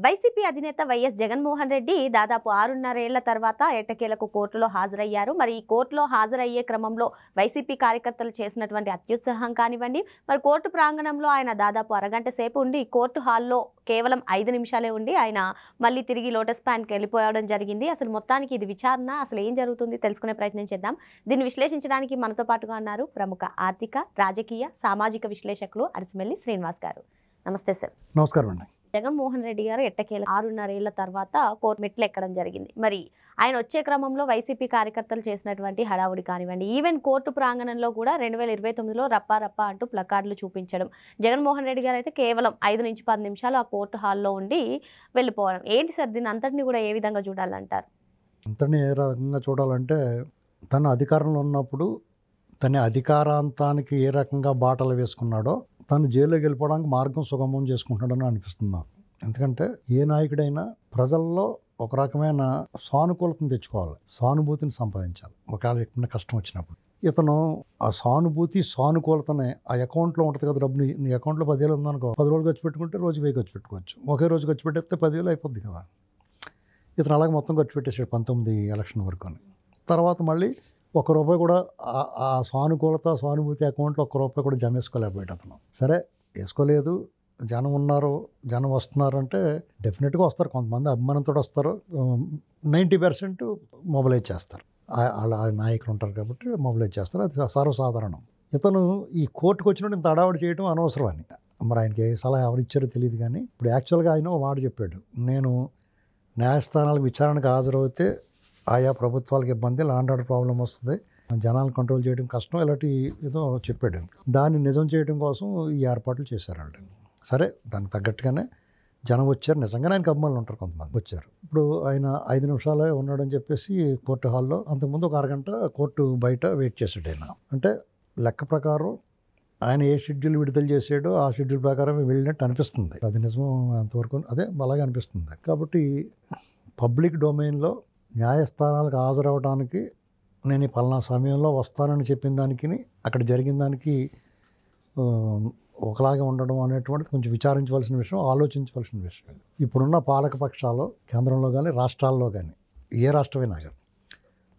YCP అధినేత YS Jaganmohan Reddy దాదాపు 6.5 ఏళ్ల తర్వాత ఎట్టకేలకు కోర్టులో హాజరయ్యారు. మరి ఈ కోర్టులో హాజరయ్యే క్రమంలో వైసీపీ కార్యకర్తలు చేసినటువంటి అత్యుత్సాహం కానివ్వండి, మరి కోర్టు ప్రాంగణంలో ఆయన దాదాపు అరగంట సేపు ఉండి కోర్టు హాల్లో కేవలం 5 నిమిషాలే ఉండి ఆయన మళ్ళీ తిరిగి లోటస్ పాండ్కి వెళ్ళిపోవడం జరిగింది. అసలు మొత్తానికి ఇది విచారణ, అసలు ఏం జరుగుతుంది తెలుసుకునే ప్రయత్నం చేద్దాం. దీన్ని విశ్లేషించడానికి మనతో పాటుగా ఉన్నారు ప్రముఖ ఆర్థిక, రాజకీయ, సామాజిక విశ్లేషకులు అరిసిమెల్లి శ్రీనివాస్ గారు. నమస్తే సార్. నమస్కారం అండి. జగన్మోహన్ రెడ్డి గారు ఎట్టకేల 6.5 ఏళ్ల తర్వాత కోర్టు మెట్లు ఎక్కడం జరిగింది. మరి ఆయన వచ్చే క్రమంలో వైసీపీ కార్యకర్తలు చేసినటువంటి హడావుడి కానివ్వండి, ఈవెన్ కోర్టు ప్రాంగణంలో కూడా 2029లో రప్పా రప్పా అంటూ ప్లకార్డులు చూపించడం, జగన్మోహన్ రెడ్డి గారు అయితే కేవలం 5 నుంచి 10 నిమిషాలు ఆ కోర్టు హాల్లో ఉండి వెళ్ళిపోవడం. ఏంటి సార్, దీన్ని అంతటిని కూడా ఏ విధంగా చూడాలంటారు? అంతని ఏ రకంగా చూడాలంటే, తన అధికారంలో ఉన్నప్పుడు తన అధికారాంతానికి ఏ రకంగా బాటలు వేసుకున్నాడో తను జైల్లోకి వెళ్ళిపోవడానికి మార్గం సుగమం చేసుకుంటున్నాడని అనిపిస్తుంది నాకు. ఎందుకంటే ఏ నాయకుడైనా ప్రజల్లో ఒక రకమైన సానుకూలతను తెచ్చుకోవాలి, సానుభూతిని సంపాదించాలి ఒకవేళ ఎక్కడ కష్టం వచ్చినప్పుడు. ఇతను ఆ సానుకూలతనే ఆ అకౌంట్లో ఉంటుంది కదా, డబ్బు నీ అకౌంట్లో 10,000 ఉందనుకో, 10 రోజులు ఖర్చు పెట్టుకుంటే రోజు 1000 ఖర్చు పెట్టుకోవచ్చు. ఒకే రోజు ఖర్చు పెట్టేస్తే 10,000 అయిపోద్ది కదా. ఇతను అలాగే మొత్తం ఖర్చు పెట్టేసాడు 19 ఎలక్షన్ వరకు. తర్వాత మళ్ళీ ₹1 కూడా ఆ సానుభూతి అకౌంట్లో ₹1 కూడా జమ వేసుకోలేకపోయాడు అతను. సరే, వేసుకోలేదు, జనం ఉన్నారు, జనం వస్తున్నారు అంటే డెఫినెట్గా వస్తారు. కొంతమంది అభిమానంతో వస్తారు, 90% మొబిలైజ్ చేస్తారు. వాళ్ళ నాయకులు ఉంటారు కాబట్టి మొబిలైజ్ చేస్తారు, అది సర్వసాధారణం. ఇతను ఈ కోర్టుకు వచ్చినప్పుడు ఇంత అడావుడి చేయడం అనవసరం అని. మరి ఆయనకి ఏ సలహా ఎవరు ఇచ్చారో తెలియదు. కానీ ఇప్పుడు యాక్చువల్గా ఆయన ఒక మాట చెప్పాడు, నేను న్యాయస్థానాలకు విచారణకు హాజరవుతే ఆయా ప్రభుత్వాలకు ఇబ్బంది, ల్యాండ్ ఆర్డర్ ప్రాబ్లం వస్తుంది, జనాలను కంట్రోల్ చేయడం కష్టం, ఇలాంటి ఏదో చెప్పాడు. దాన్ని నిజం చేయడం కోసం ఈ ఏర్పాట్లు చేశారు వాళ్ళు. సరే, దానికి తగ్గట్టుగానే జనం వచ్చారు. నిజంగానే ఆయనకు అభిమానులు ఉంటారు, కొంతమంది వచ్చారు. ఇప్పుడు ఆయన 5 నిమిషాలే ఉన్నాడని చెప్పేసి కోర్టు హాల్లో, అంతకుముందు ఒక అరగంట కోర్టు బయట వెయిట్ చేశాడు ఆయన. అంటే లెక్క ప్రకారం ఆయన ఏ షెడ్యూల్ విడుదల చేసాడో ఆ షెడ్యూల్ ప్రకారం వెళ్ళినట్టు అనిపిస్తుంది. అది నిజం అంతవరకు అదే అలాగే అనిపిస్తుంది. కాబట్టి పబ్లిక్ డొమైన్లో న్యాయస్థానాలకు హాజరవడానికి నేను ఈ పలానా సమయంలో వస్తానని చెప్పిన దానికి అక్కడ జరిగిన దానికి ఒకలాగే ఉండడం అనేటువంటిది కొంచెం విచారించవలసిన విషయం, ఆలోచించవలసిన విషయం. ఇప్పుడున్న పాలకపక్షాలు కేంద్రంలో కానీ రాష్ట్రాల్లో కానీ, ఏ రాష్ట్రమైనా కానీ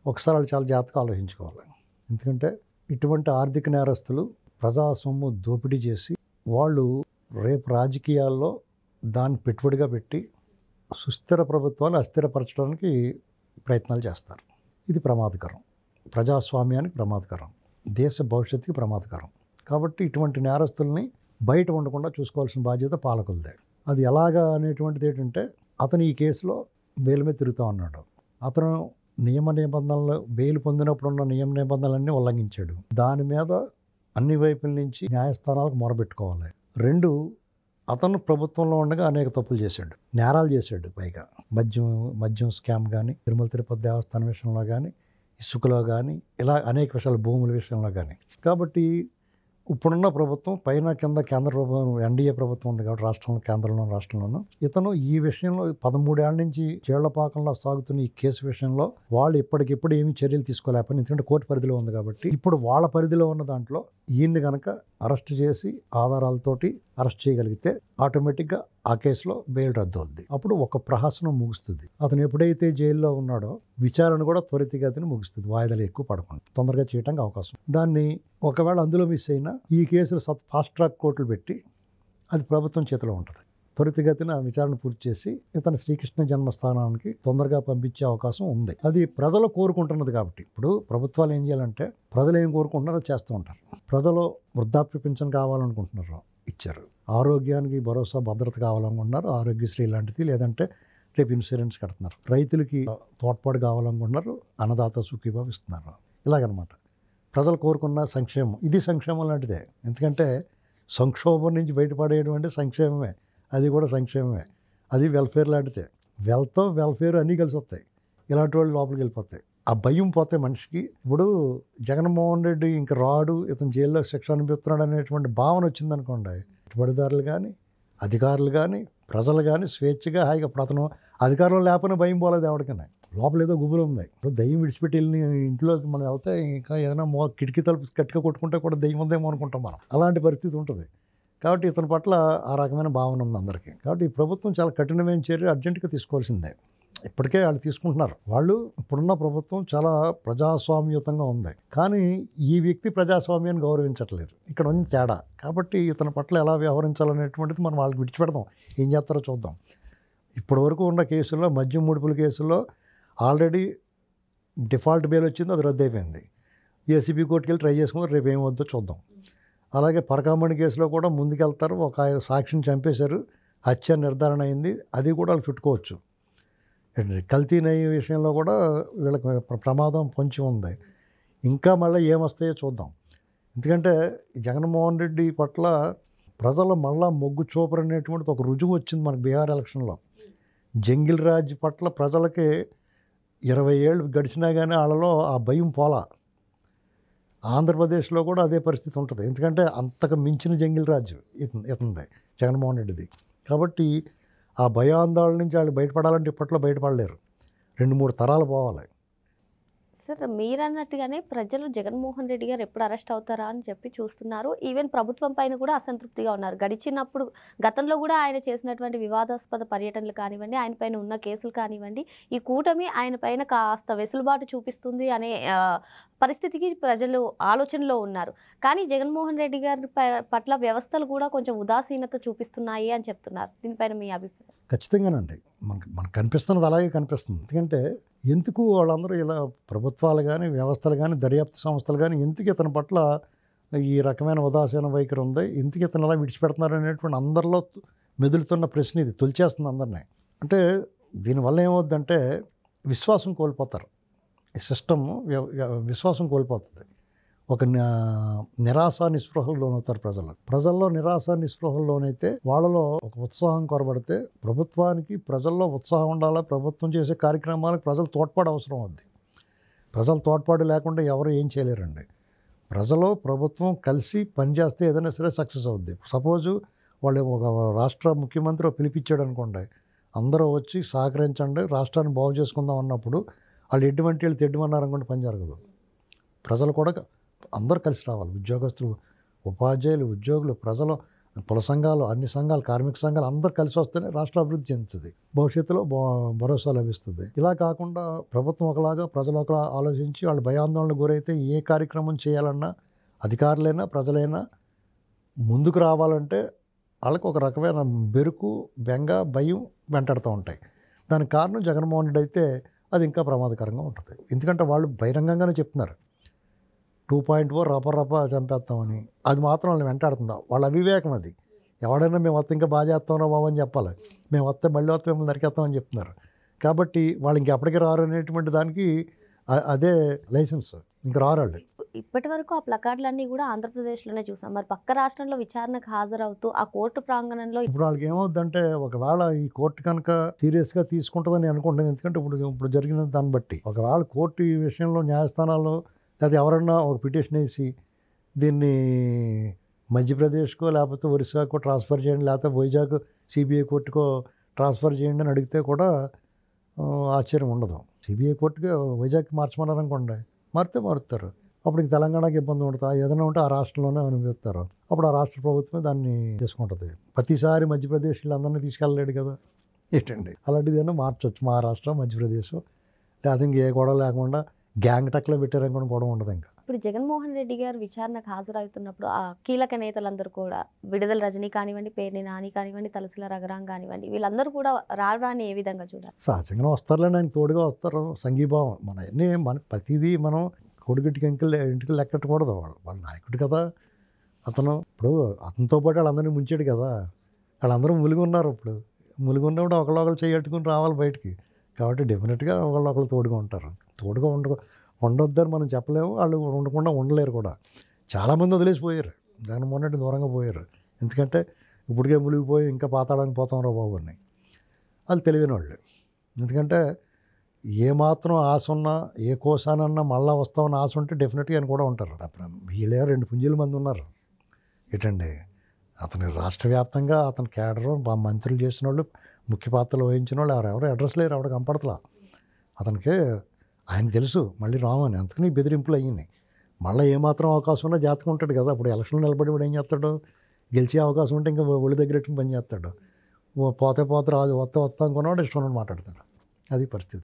ఒకసారి వాళ్ళు చాలా జాగ్రత్తగా ఆలోచించుకోవాలి. ఎందుకంటే ఇటువంటి ఆర్థిక నేరస్తులు ప్రజా సొమ్ము దోపిడీ చేసి వాళ్ళు రేపు రాజకీయాల్లో దాన్ని పెట్టుబడిగా పెట్టి సుస్థిర ప్రభుత్వాలు అస్థిరపరచడానికి ప్రయత్నాలు చేస్తారు. ఇది ప్రమాదకరం, ప్రజాస్వామ్యానికి ప్రమాదకరం, దేశ భవిష్యత్తుకి ప్రమాదకరం. కాబట్టి ఇటువంటి నేరస్తుల్ని బయట ఉండకుండా చూసుకోవాల్సిన బాధ్యత పాలకులదే. అది ఎలాగా అనేటువంటిది ఏంటంటే, అతను ఈ కేసులో బెయిల్ మీద తిరుగుతూ ఉన్నాడు. అతను నియమ నిబంధనలు, బెయిల్ పొందినప్పుడు ఉన్న నియమ నిబంధనలన్నీ ఉల్లంఘించాడు. దాని మీద అన్ని వైపుల నుంచి న్యాయస్థానాలకు మొరబెట్టుకోవాలి. 2, అతను ప్రభుత్వంలో ఉండగా అనేక తప్పులు చేశాడు, నేరాలు చేశాడు. పైగా మద్యం స్కామ్ కానీ, తిరుమల తిరుపతి దేవస్థానం విషయంలో కానీ, ఇసుకలో కానీ, ఇలా అనేక విషయాలు, భూముల విషయంలో కానీ. కాబట్టి ఇప్పుడున్న ప్రభుత్వం పైన కింద కేంద్ర ప్రభుత్వం, ఎన్డీఏ ప్రభుత్వం ఉంది కాబట్టి రాష్ట్రంలోనూ ఇతను ఈ విషయంలో 13 ఏళ్ల నుంచి చేళ్లపాకంలో సాగుతున్న ఈ కేసు విషయంలో వాళ్ళు ఇప్పటికిప్పుడు ఏమి చర్యలు తీసుకోలేకపోయినా, ఎందుకంటే కోర్టు పరిధిలో ఉంది కాబట్టి. ఇప్పుడు వాళ్ళ పరిధిలో ఉన్న దాంట్లో ఈయన్ని కనుక అరెస్ట్ చేసి ఆధారాలతోటి అరెస్ట్ చేయగలిగితే ఆటోమేటిక్గా ఆ కేసులో బెయిల్ రద్దు అవుద్ది. అప్పుడు ఒక ప్రహసనం ముగుస్తుంది. అతను ఎప్పుడైతే జైల్లో ఉన్నాడో విచారణ కూడా త్వరితగతిన ముగుస్తుంది, వాయిదాలు ఎక్కువ పడకుండా తొందరగా చేయడానికి అవకాశం. దాన్ని ఒకవేళ అందులో మిస్ అయినా ఈ కేసులు ఫాస్ట్ ట్రాక్ కోర్టులు పెట్టి అది ప్రభుత్వం చేతిలో ఉంటుంది. త్వరితగతిన విచారణ పూర్తి చేసి ఇతను శ్రీకృష్ణ జన్మస్థానానికి తొందరగా పంపించే అవకాశం ఉంది. అది ప్రజలు కోరుకుంటున్నది కాబట్టి. ఇప్పుడు ప్రభుత్వాలు ఏం చేయాలంటే, ప్రజలు ఏం కోరుకుంటున్నారో చేస్తూ ఉంటారు. ప్రజలు వృద్ధాప్య పింఛన్ కావాలనుకుంటున్నారు, ఇచ్చారు. ఆరోగ్యానికి భరోసా, భద్రత కావాలనుకుంటున్నారు, ఆరోగ్యశ్రీ లాంటిది, లేదంటే రేపు ఇన్సూరెన్స్ కడుతున్నారు. రైతులకి తోడ్పాటు కావాలనుకుంటున్నారు, అన్నదాత సుఖీభావ ఇస్తున్నారు. ఇలాగనమాట ప్రజలు కోరుకున్న సంక్షేమం, ఇది సంక్షేమం లాంటిదే. ఎందుకంటే సంక్షోభం నుంచి బయటపడేయడం అంటే సంక్షేమమే, అది కూడా సంక్షేమమే. అది వెల్ఫేర్ లాంటిదే. వెల్ఫేర్ అన్నీ కలిసి వస్తాయి. ఇలాంటి వాళ్ళు లోపలికి వెళ్ళిపోతాయి. ఆ భయం పోతే మనిషికి. ఇప్పుడు జగన్మోహన్ రెడ్డి ఇంక రాడు, ఇతను జైల్లో శిక్ష అనిపిస్తున్నాడు అనేటువంటి భావన వచ్చిందనుకోండి, పెట్టుబడిదారులు కానీ, అధికారులు కానీ, ప్రజలు కానీ స్వేచ్ఛగా హాయిగా. ఇప్పుడు అతను అధికారంలో లేకపోయినా భయం పోలేదు ఎవరికైనా, లోపల ఏదో గుబులు ఉంది. ఇప్పుడు దయ్యం విడిచిపెట్టి వెళ్ళి ఇంట్లోకి మనం వెళ్తే ఇంకా ఏదైనా కిటికీ తలుపు గట్టిగా కొట్టుకుంటే కూడా దయ్యం ఉందేమో అనుకుంటాం మనం. అలాంటి పరిస్థితి ఉంటుంది. కాబట్టి ఇతని పట్ల ఆ రకమైన భావన ఉంది అందరికీ. కాబట్టి ఈ ప్రభుత్వం చాలా కఠినమైన చర్య అర్జెంటుగా తీసుకోవాల్సిందే. ఇప్పటికే వాళ్ళు తీసుకుంటున్నారు. వాళ్ళు ఇప్పుడున్న ప్రభుత్వం చాలా ప్రజాస్వామ్యయుతంగా ఉంది, కానీ ఈ వ్యక్తి ప్రజాస్వామ్యాన్ని గౌరవించట్లేదు. ఇక్కడ ఉంది తేడా. కాబట్టి ఇతని పట్ల ఎలా వ్యవహరించాలనేటువంటిది మనం వాళ్ళకి విడిచిపెడదాం, ఏం చేస్తారో చూద్దాం. ఇప్పటి వరకు ఉన్న కేసుల్లో, మద్యం ముడుపుల కేసుల్లో ఆల్రెడీ డిఫాల్ట్ బెయిల్ వచ్చింది, అది రద్దు అయిపోయింది. ఏసీబీ కోర్టుకి వెళ్ళి ట్రై చేసుకుని రేపు ఏమవుద్దో చూద్దాం. అలాగే పరకామణి కేసులో కూడా ముందుకెళ్తారు. ఒక సాక్షిని చంపేశారు, హత్య నిర్ధారణ అయింది, అది కూడా వాళ్ళు చుట్టుకోవచ్చు. కల్తీ నెయ్యి విషయంలో కూడా వీళ్ళకి ప్రమాదం పొంచి ఉంది. ఇంకా మళ్ళీ ఏమొస్తాయో చూద్దాం. ఎందుకంటే జగన్మోహన్ రెడ్డి పట్ల ప్రజలు మళ్ళా మొగ్గు చూపరు అనేటువంటిది ఒక రుజువు వచ్చింది మనకు బీహార్ ఎలక్షన్లో. జంగిల్ రాజ్ పట్ల ప్రజలకి 20 ఏళ్ళు గడిచినా కానీ వాళ్ళలో ఆ భయం పోలా. ఆంధ్రప్రదేశ్లో కూడా అదే పరిస్థితి ఉంటుంది. ఎందుకంటే అంతకు మించిన జంగిల్ రాజ్ ఇతంది, జగన్మోహన్ రెడ్డిది. కాబట్టి ఆ భయాందోళన నుంచి వాళ్ళు బయటపడాలంటే ఇప్పట్లో బయటపడలేరు. 2-3 తరాలు పోవాలి. సార్, మీరు అన్నట్టుగానే ప్రజలు జగన్మోహన్ రెడ్డి గారు ఎప్పుడు అరెస్ట్ అవుతారా అని చెప్పి చూస్తున్నారు. ఈవెన్ ప్రభుత్వం పైన కూడా అసంతృప్తిగా ఉన్నారు. గతంలో కూడా ఆయన చేసినటువంటి వివాదాస్పద పర్యటనలు కానివ్వండి, ఆయన పైన ఉన్న కేసులు కానివ్వండి, ఈ కూటమి ఆయన పైన కాస్త వెసులుబాటు చూపిస్తుంది అనే పరిస్థితికి ప్రజలు ఆలోచనలో ఉన్నారు. కానీ జగన్మోహన్ రెడ్డి గారి పట్ల వ్యవస్థలు కూడా కొంచెం ఉదాసీనత చూపిస్తున్నాయి అని చెప్తున్నారు. దీనిపైన మీ అభిప్రాయం? ఖచ్చితంగానండి. మనకు కనిపిస్తున్నది అలాగే కనిపిస్తుంది. ఎందుకంటే ఎందుకు వాళ్ళందరూ ఇలా ప్రభుత్వాలు కానీ, వ్యవస్థలు కానీ, దర్యాప్తు సంస్థలు కానీ ఎందుకు ఇతని పట్ల ఈ రకమైన ఉదాసీన వైఖరి ఉంది, ఎందుకు ఇతను అలా విడిచిపెడుతున్నారు అనేటువంటి అందరిలో మెదులుతున్న ప్రశ్న ఇది. తొలిచేస్తుంది అందరినీ. అంటే దీనివల్ల ఏమవుద్దంటే విశ్వాసం కోల్పోతారు. ఈ సిస్టమ్ విశ్వాసం కోల్పోతుంది. ఒక నిరాశ నిస్పృహలు లోనవుతారు ప్రజల్లో నిరాశ నిస్పృహలు లోనైతే వాళ్ళలో ఒక ఉత్సాహం కొరబడితే, ప్రభుత్వానికి ప్రజల్లో ఉత్సాహం ఉండాలా, ప్రభుత్వం చేసే కార్యక్రమాలకు ప్రజలు తోడ్పాటు అవసరం అవుద్ది. ప్రజల తోడ్పాటు లేకుండా ఎవరు ఏం చేయలేరండి. ప్రజలు ప్రభుత్వం కలిసి పనిచేస్తే ఏదైనా సరే సక్సెస్ అవుద్ది. సపోజు వాళ్ళు ఒక రాష్ట్ర ముఖ్యమంత్రి పిలిపించాడు అనుకోండి, అందరూ వచ్చి సహకరించండి, రాష్ట్రాన్ని బాగు చేసుకుందాం అన్నప్పుడు వాళ్ళు ఎటువంటి వాళ్ళు తెడ్డమన్నారు అనుకోండి, పని జరగదు. ప్రజలు కూడా అందరూ కలిసి రావాలి. ఉద్యోగస్తులు, ఉపాధ్యాయులు, ఉద్యోగులు, ప్రజలు, కుల సంఘాలు, అన్ని సంఘాలు, కార్మిక సంఘాలు అందరూ కలిసి వస్తేనే రాష్ట్ర అభివృద్ధి చెందుతుంది, భవిష్యత్తులో భరోసా లభిస్తుంది. ఇలా కాకుండా ప్రభుత్వం ఒకలాగా, ప్రజలు ఒకలా ఆలోచించి వాళ్ళు భయాందోళనకు గురైతే ఏ కార్యక్రమం చేయాలన్నా అధికారులైనా ప్రజలైనా ముందుకు రావాలంటే వాళ్ళకి ఒక రకమైన బెరుకు, బెంగ, భయం వెంటాడుతూ ఉంటాయి. దానికి కారణం జగన్మోహన్ రెడ్డి అయితే అది ఇంకా ప్రమాదకరంగా ఉంటుంది. ఎందుకంటే వాళ్ళు బహిరంగంగానే చెప్తున్నారు 2.4 రప చంపేస్తామని. అది మాత్రం వాళ్ళని వెంటాడుతుందా? వాళ్ళ అవివేకం అది. ఎవడైనా మేము వస్తే ఇంకా బాగా చేస్తాం రా బాబు అని చెప్పాలి. మేము వస్తే మళ్ళీ వస్తే మిమ్మల్ని నరికేస్తామని చెప్తున్నారు. కాబట్టి వాళ్ళు ఇంకెప్పటికీ రారు అనేటువంటి దానికి అదే లైసెన్స్. ఇంక రారు వాళ్ళు. ఇప్పటి వరకు ఆ ప్లకార్డులన్నీ కూడా ఆంధ్రప్రదేశ్లోనే చూసాం. మరి పక్క రాష్ట్రంలో విచారణకు హాజరవుతూ ఆ కోర్టు ప్రాంగణంలో ఇప్పుడు వాళ్ళకి ఏమవుద్దంటే, ఒకవేళ ఈ కోర్టు కనుక సీరియస్గా తీసుకుంటుందని అనుకుంటుంది. ఎందుకంటే ఇప్పుడు జరిగిన దాన్ని బట్టి ఒకవేళ కోర్టు ఈ విషయంలో న్యాయస్థానాల్లో లేదా ఎవరన్నా ఒక పిటిషన్ వేసి దీన్ని మధ్యప్రదేశ్కో లేకపోతే ఒరిస్సాకో ట్రాన్స్ఫర్ చేయండి, లేకపోతే వైజాగ్ సిబిఐ కోర్టుకో ట్రాన్స్ఫర్ చేయండి అని అడిగితే కూడా ఆశ్చర్యం ఉండదు. సిబిఐ కోర్టుకి వైజాగ్కి మార్చమన్నారు అనుకోండి, మారుతారు. అప్పుడు తెలంగాణకి ఇబ్బంది ఉంటుంది. ఏదైనా ఉంటే ఆ రాష్ట్రంలోనే అనుభవిస్తారు. అప్పుడు ఆ రాష్ట్ర ప్రభుత్వమే దాన్ని తీసుకుంటుంది. ప్రతిసారి మధ్యప్రదేశ్ వీళ్ళందరినీ తీసుకెళ్ళలేడు కదా, ఏంటండి. అలాంటిది ఏమన్నా మార్చొచ్చు. మహారాష్ట్ర, మధ్యప్రదేశ్, లేకపోతే ఇంకే గొడవ లేకుండా గ్యాంగ్ టక్లో పెట్టారనుకోండి, గొడవ ఉండదు. ఇంకా ఇప్పుడు జగన్మోహన్ రెడ్డి గారు విచారణకు హాజరవుతున్నప్పుడు ఆ కీలక నేతలందరూ కూడా, విడుదల రజనీ కానివ్వండి, పేర్ని నాని కానివ్వండి, తలసిల రఘురాం కానివ్వండి, వీళ్ళందరూ కూడా రావడాన్ని ఏ విధంగా చూడాలి? సహజంగా వస్తారులేండి, ఆయన తోడుగా వస్తారు. సంఘీభావం మన ప్రతిదీ మనం కొడుగుటికి ఇంటికి లెక్కట్టకూడదు. వాళ్ళ నాయకుడు కదా అతను. ఇప్పుడు అతనితో పాటు వాళ్ళందరినీ ముంచాడు కదా, వాళ్ళందరూ ములుగున్నారు. ఇప్పుడు ములుగున్నప్పుడు ఒకళ్ళు చేయట్టుకుని రావాలి బయటికి. కాబట్టి డెఫినెట్గా ఒకళ్ళు తోడుగా ఉంటారు. తోడుగా ఉండొద్దని మనం చెప్పలేము, వాళ్ళు ఉండకుండా ఉండలేరు కూడా. చాలామంది వదిలేసిపోయారు, జగన్మోహన్ రెడ్డి దూరంగా పోయారు. ఎందుకంటే ఇప్పటికే మునిగిపోయి ఇంకా పాతాడానికి పోతాం రా బాబు అని. వాళ్ళు తెలివైన వాళ్ళు. ఎందుకంటే ఏమాత్రం ఆశ ఉన్నా, ఏ కోసానన్నా మళ్ళా వస్తామని ఆశ ఉంటే డెఫినెట్గా ఆయన కూడా ఉంటారు. వీళ్ళే 2 పుంజీల మంది ఉన్నారు. ఏంటండి, అతని రాష్ట్ర వ్యాప్తంగా అతని కేడరు, మంత్రులు చేసిన వాళ్ళు, ముఖ్య పాత్రలు వహించిన వాళ్ళు ఎవరెవరు అడ్రస్ లేరు, ఎవరు కనపడతలా. అతనికి ఆయన తెలుసు మళ్ళీ రామని, అందుకని బెదిరింపులు అయ్యింది. మళ్ళీ ఏమాత్రం అవకాశం ఉన్నా జాతకం ఉంటాడు కదా. అప్పుడు ఎలక్షన్లో నిలబడి ఏం చేస్తాడు, గెలిచే అవకాశం ఉంటే ఇంకా ఒళ్ళు దగ్గర పని చేస్తాడు. పోతే రాదు, వస్తా అనుకున్నవాడు ఇష్టం మాట్లాడతాడు. అది పరిస్థితి.